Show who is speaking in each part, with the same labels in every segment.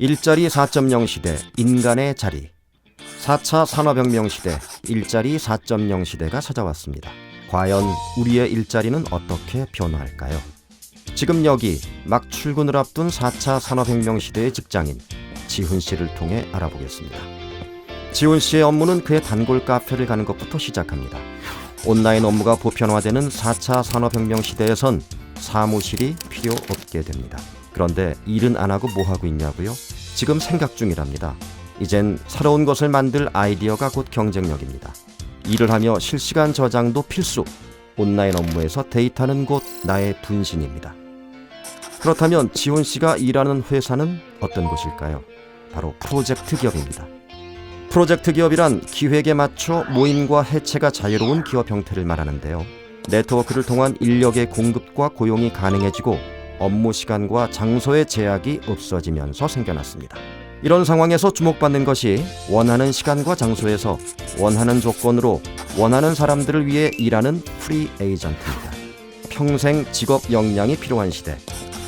Speaker 1: 일자리 4.0 시대, 인간의 자리. 4차 산업혁명 시대, 일자리 4.0 시대가 찾아왔습니다. 과연 우리의 일자리는 어떻게 변화할까요? 지금 여기 막 출근을 앞둔 4차 산업혁명 시대의 직장인 지훈 씨를 통해 알아보겠습니다. 지훈 씨의 업무는 그의 단골 카페를 가는 것부터 시작합니다. 온라인 업무가 보편화되는 4차 산업혁명 시대에선 사무실이 필요 없게 됩니다. 그런데 일은 안 하고 뭐 하고 있냐고요? 지금 생각 중이랍니다. 이젠 새로운 것을 만들 아이디어가 곧 경쟁력입니다. 일을 하며 실시간 저장도 필수. 온라인 업무에서 데이터는 곧 나의 분신입니다. 그렇다면 지훈 씨가 일하는 회사는 어떤 곳일까요? 바로 프로젝트 기업입니다. 프로젝트 기업이란 기획에 맞춰 모임과 해체가 자유로운 기업 형태를 말하는데요. 네트워크를 통한 인력의 공급과 고용이 가능해지고 업무 시간과 장소의 제약이 없어지면서 생겨났습니다. 이런 상황에서 주목받는 것이 원하는 시간과 장소에서 원하는 조건으로 원하는 사람들을 위해 일하는 프리 에이전트입니다. 평생 직업 역량이 필요한 시대.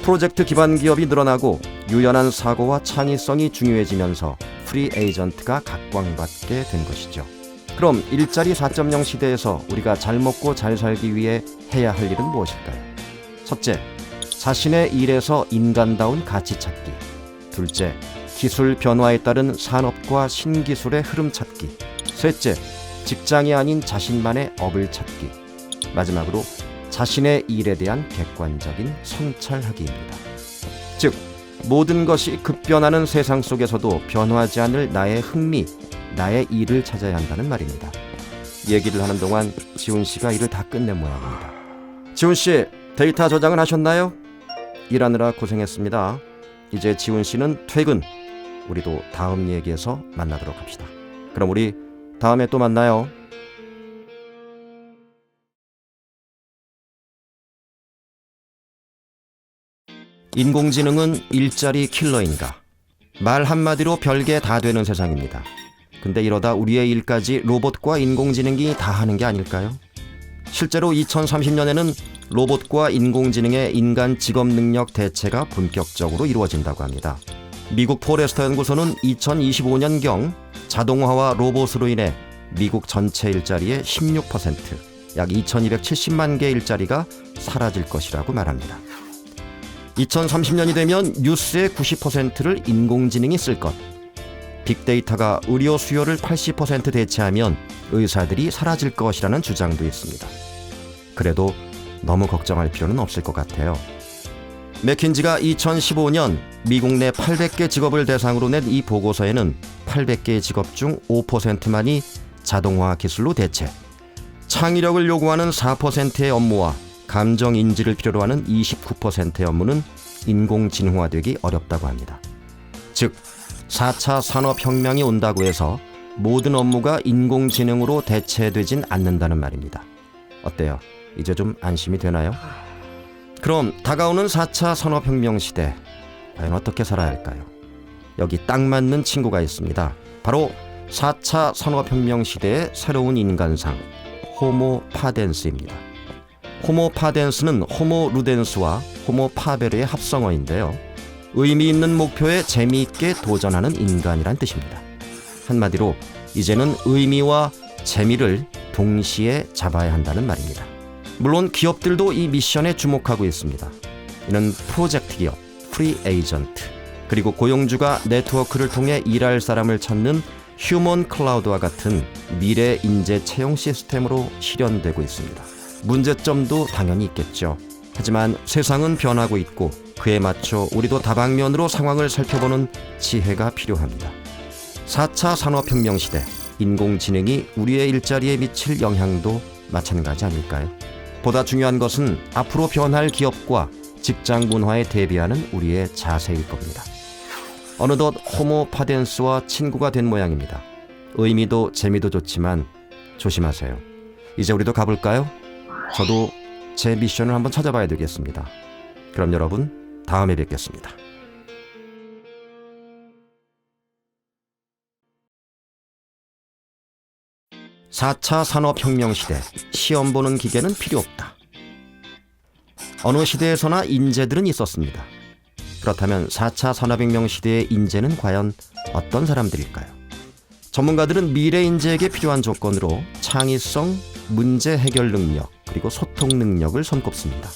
Speaker 1: 프로젝트 기반 기업이 늘어나고 유연한 사고와 창의성이 중요해지면서 프리 에이전트가 각광받게 된 것이죠. 그럼 일자리 4.0 시대에서 우리가 잘 먹고 잘 살기 위해 해야 할 일은 무엇일까요? 첫째, 자신의 일에서 인간다운 가치 찾기. 둘째, 기술 변화에 따른 산업과 신기술의 흐름 찾기. 셋째, 직장이 아닌 자신만의 업을 찾기. 마지막으로 자신의 일에 대한 객관적인 성찰하기입니다. 즉, 모든 것이 급변하는 세상 속에서도 변화하지 않을 나의 흥미, 나의 일을 찾아야 한다는 말입니다. 얘기를 하는 동안 지훈 씨가 일을 다 끝낸 모양입니다. 지훈 씨, 데이터 저장은 하셨나요? 일하느라 고생했습니다. 이제 지훈 씨는 퇴근. 우리도 다음 얘기에서 만나도록 합시다. 그럼 우리 다음에 또 만나요. 인공지능은 일자리 킬러인가? 말 한마디로 별게 다 되는 세상입니다. 근데 이러다 우리의 일까지 로봇과 인공지능이 다 하는 게 아닐까요? 실제로 2030년에는 로봇과 인공지능의 인간 직업 능력 대체가 본격적으로 이루어진다고 합니다. 미국 포레스터 연구소는 2025년경 자동화와 로봇으로 인해 미국 전체 일자리의 16%, 약 2270만 개 일자리가 사라질 것이라고 말합니다. 2030년이 되면 뉴스의 90%를 인공지능이 쓸 것. 빅데이터가 의료 수요를 80% 대체하면 의사들이 사라질 것이라는 주장도 있습니다. 그래도 너무 걱정할 필요는 없을 것 같아요. 맥킨지가 2015년 미국 내 800개 직업을 대상으로 낸 이 보고서에는 800개의 직업 중 5%만이 자동화 기술로 대체, 창의력을 요구하는 4%의 업무와 감정 인지를 필요로 하는 29%의 업무는 인공지능화되기 어렵다고 합니다. 즉, 4차 산업혁명이 온다고 해서 모든 업무가 인공지능으로 대체되진 않는다는 말입니다. 어때요? 이제 좀 안심이 되나요? 그럼 다가오는 4차 산업혁명 시대, 과연 어떻게 살아야 할까요? 여기 딱 맞는 친구가 있습니다. 바로 4차 산업혁명 시대의 새로운 인간상, 호모 파덴스입니다. 호모 파덴스는 호모 루덴스와 호모 파베르의 합성어인데요. 의미 있는 목표에 재미있게 도전하는 인간이란 뜻입니다. 한마디로 이제는 의미와 재미를 동시에 잡아야 한다는 말입니다. 물론 기업들도 이 미션에 주목하고 있습니다. 이는 프로젝트 기업, 프리 에이전트, 그리고 고용주가 네트워크를 통해 일할 사람을 찾는 휴먼 클라우드와 같은 미래 인재 채용 시스템으로 실현되고 있습니다. 문제점도 당연히 있겠죠. 하지만 세상은 변하고 있고 그에 맞춰 우리도 다방면으로 상황을 살펴보는 지혜가 필요합니다. 4차 산업혁명 시대, 인공지능이 우리의 일자리에 미칠 영향도 마찬가지 아닐까요? 보다 중요한 것은 앞으로 변할 기업과 직장 문화에 대비하는 우리의 자세일 겁니다. 어느덧 호모 파덴스와 친구가 된 모양입니다. 의미도 재미도 좋지만 조심하세요. 이제 우리도 가볼까요? 저도 제 미션을 한번 찾아봐야 되겠습니다. 그럼 여러분, 다음에 뵙겠습니다. (4차) 산업혁명 시대, 시험 보는 기계는 필요 없다. 어느 시대에서나 인재들은 있었습니다. 그렇다면 4차 산업혁명 시대의 인재는 과연 어떤 사람들일까요? 전문가들은 미래 인재에게 필요한 조건으로 창의성, 문제 해결 능력, 그리고 소통 능력을 손꼽습니다.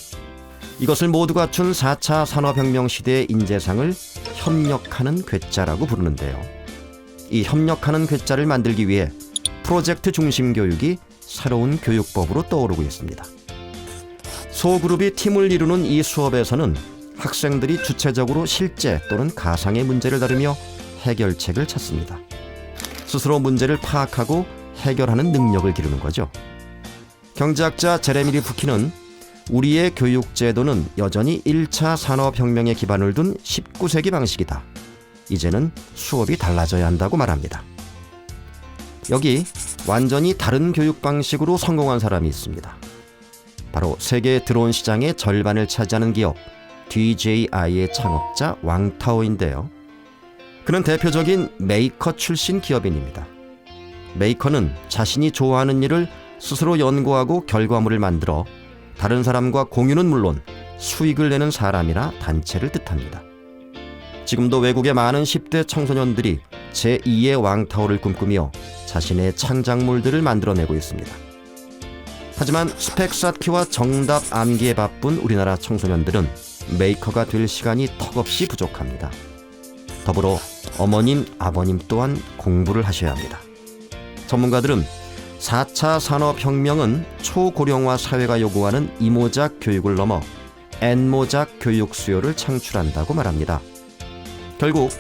Speaker 1: 이것을 모두 갖춘 4차 산업혁명 시대의 인재상을 협력하는 괴짜라고 부르는데요. 이 협력하는 괴짜를 만들기 위해 프로젝트 중심 교육이 새로운 교육법으로 떠오르고 있습니다. 소그룹이 팀을 이루는 이 수업에서는 학생들이 주체적으로 실제 또는 가상의 문제를 다루며 해결책을 찾습니다. 스스로 문제를 파악하고 해결하는 능력을 기르는 거죠. 경제학자 제레미 리프킨은 우리의 교육제도는 여전히 1차 산업혁명에 기반을 둔 19세기 방식이다. 이제는 수업이 달라져야 한다고 말합니다. 여기 완전히 다른 교육 방식으로 성공한 사람이 있습니다. 바로 세계 드론 시장의 절반을 차지하는 기업 DJI의 창업자 왕타오인데요. 그는 대표적인 메이커 출신 기업인입니다. 메이커는 자신이 좋아하는 일을 스스로 연구하고 결과물을 만들어 다른 사람과 공유는 물론 수익을 내는 사람이나 단체를 뜻합니다. 지금도 외국의 많은 10대 청소년들이 제2의 왕타오를 꿈꾸며 자신의 창작물들을 만들어내고 있습니다. 하지만 스펙 쌓기와 정답 암기에 바쁜 우리나라 청소년들은 메이커가 될 시간이 턱없이 부족합니다. 더불어 어머님, 아버님 또한 공부를 하셔야 합니다. 전문가들은 4차 산업혁명은 초고령화 사회가 요구하는 이모작 교육을 넘어 N모작 교육 수요를 창출한다고 말합니다. 결국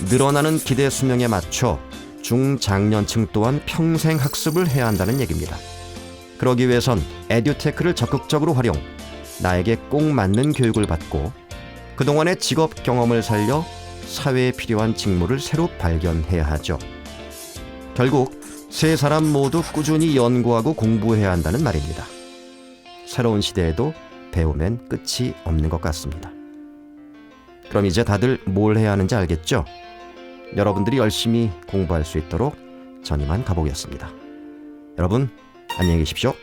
Speaker 1: 늘어나는 기대 수명에 맞춰 중장년층 또한 평생 학습을 해야 한다는 얘기입니다. 그러기 위해선 에듀테크를 적극적으로 활용, 나에게 꼭 맞는 교육을 받고 그동안의 직업 경험을 살려 사회에 필요한 직무를 새로 발견해야 하죠. 결국 세 사람 모두 꾸준히 연구하고 공부해야 한다는 말입니다. 새로운 시대에도 배우면 끝이 없는 것 같습니다. 그럼 이제 다들 뭘 해야 하는지 알겠죠? 여러분들이 열심히 공부할 수 있도록 전 이만 가보겠습니다. 여러분 안녕히 계십시오.